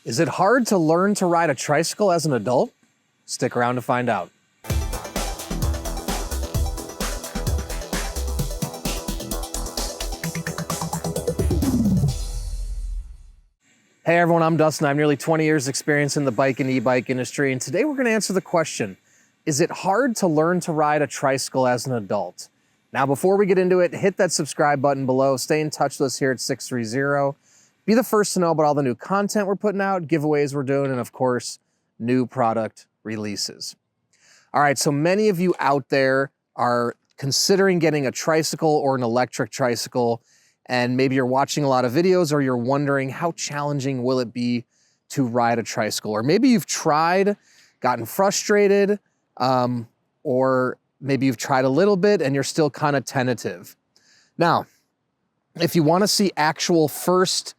Is it hard to learn to ride a tricycle as an adult? Stick around to find out. Hey everyone, I'm Dustin. I have nearly 20 years experience in the bike and e-bike industry, and today we're going to answer the question, is it hard to learn to ride a tricycle as an adult? Now before we get into it, hit that subscribe button below, stay in touch with us here at 630. Be the first to know about all the new content we're putting out, giveaways we're doing, and of course, new product releases. All right, so many of you out there are considering getting a tricycle or an electric tricycle, and maybe you're watching a lot of videos or you're wondering how challenging will it be to ride a tricycle? Or maybe you've tried, gotten frustrated, or maybe you've tried a little bit and you're still kind of tentative. Now, if you want to see actual first-time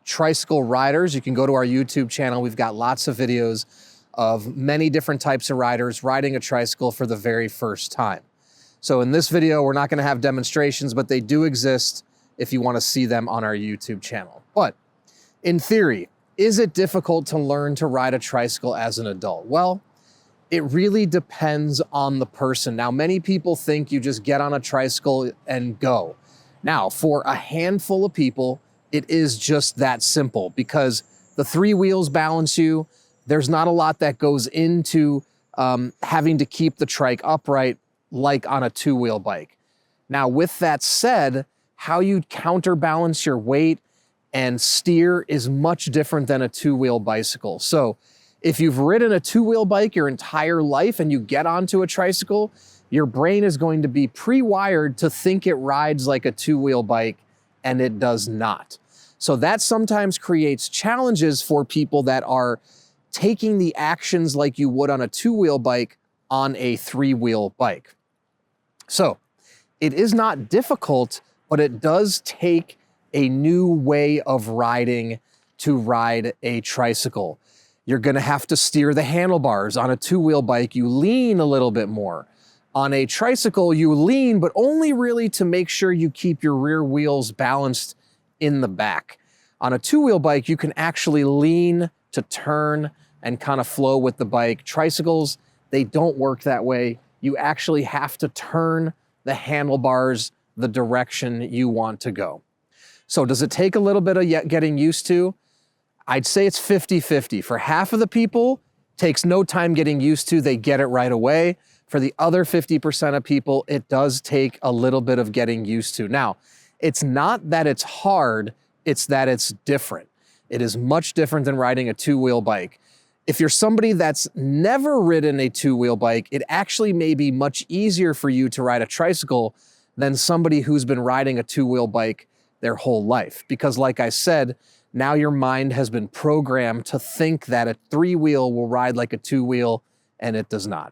tricycle riders, you can go to our YouTube channel. We've got lots of videos of many different types of riders riding a tricycle for the very first time. So in this video, we're not going to have demonstrations, but they do exist if you want to see them on our YouTube channel. But in theory, is it difficult to learn to ride a tricycle as an adult? Well, it really depends on the person. Now, many people think you just get on a tricycle and go. Now, for a handful of people, it is just that simple because the three wheels balance you. There's not a lot that goes into having to keep the trike upright like on a two-wheel bike. Now, with that said, how you counterbalance your weight and steer is much different than a two-wheel bicycle. So if you've ridden a two-wheel bike your entire life and you get onto a tricycle, your brain is going to be pre-wired to think it rides like a two-wheel bike, and it does not. So that sometimes creates challenges for people that are taking the actions like you would on a two-wheel bike on a three-wheel bike. So it is not difficult, but it does take a new way of riding to ride a tricycle. You're going to have to steer the handlebars. On a two-wheel bike, you lean a little bit more. On a tricycle, you lean, but only really to make sure you keep your rear wheels balanced in the back. On a two-wheel bike, you can actually lean to turn and kind of flow with the bike. Tricycles, they don't work that way. You actually have to turn the handlebars the direction you want to go. So does it take a little bit of getting used to? I'd say it's 50-50. For half of the people, it takes no time getting used to, they get it right away. For the other 50% of people, it does take a little bit of getting used to. Now, it's not that it's hard, it's that it's different. It is much different than riding a two-wheel bike. If you're somebody that's never ridden a two-wheel bike, it actually may be much easier for you to ride a tricycle than somebody who's been riding a two-wheel bike their whole life. Because like I said, now your mind has been programmed to think that a three-wheel will ride like a two-wheel, and it does not.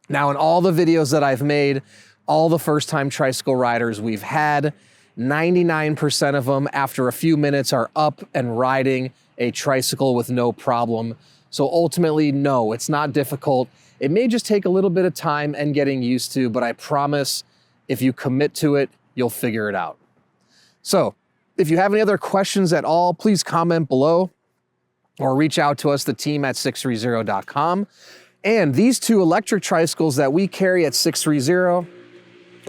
Now, in all the videos that I've made, all the first-time tricycle riders we've had, 99% of them, after a few minutes, are up and riding a tricycle with no problem. So ultimately, no, it's not difficult. It may just take a little bit of time and getting used to, but I promise if you commit to it, you'll figure it out. So if you have any other questions at all, please comment below or reach out to us, the team at sixthreezero.com. And these two electric tricycles that we carry at 630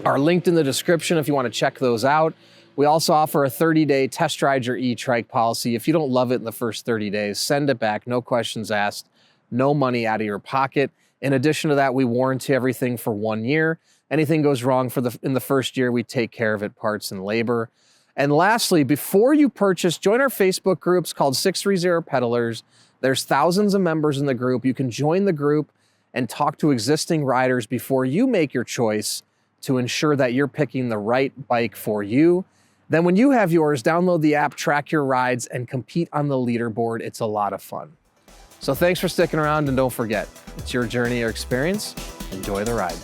are linked in the description if you want to check those out. We also offer a 30-day test ride your e-trike policy. If you don't love it in the first 30 days, send it back, no questions asked, no money out of your pocket. In addition to that, we warranty everything for 1 year. Anything goes wrong in the first year, we take care of it, parts and labor. And lastly, before you purchase, join our Facebook groups called 630 Peddlers. There's thousands of members in the group. You can join the group and talk to existing riders before you make your choice to ensure that you're picking the right bike for you. Then when you have yours, download the app, track your rides, and compete on the leaderboard. It's a lot of fun. So thanks for sticking around, and don't forget, it's your journey or experience. Enjoy the ride.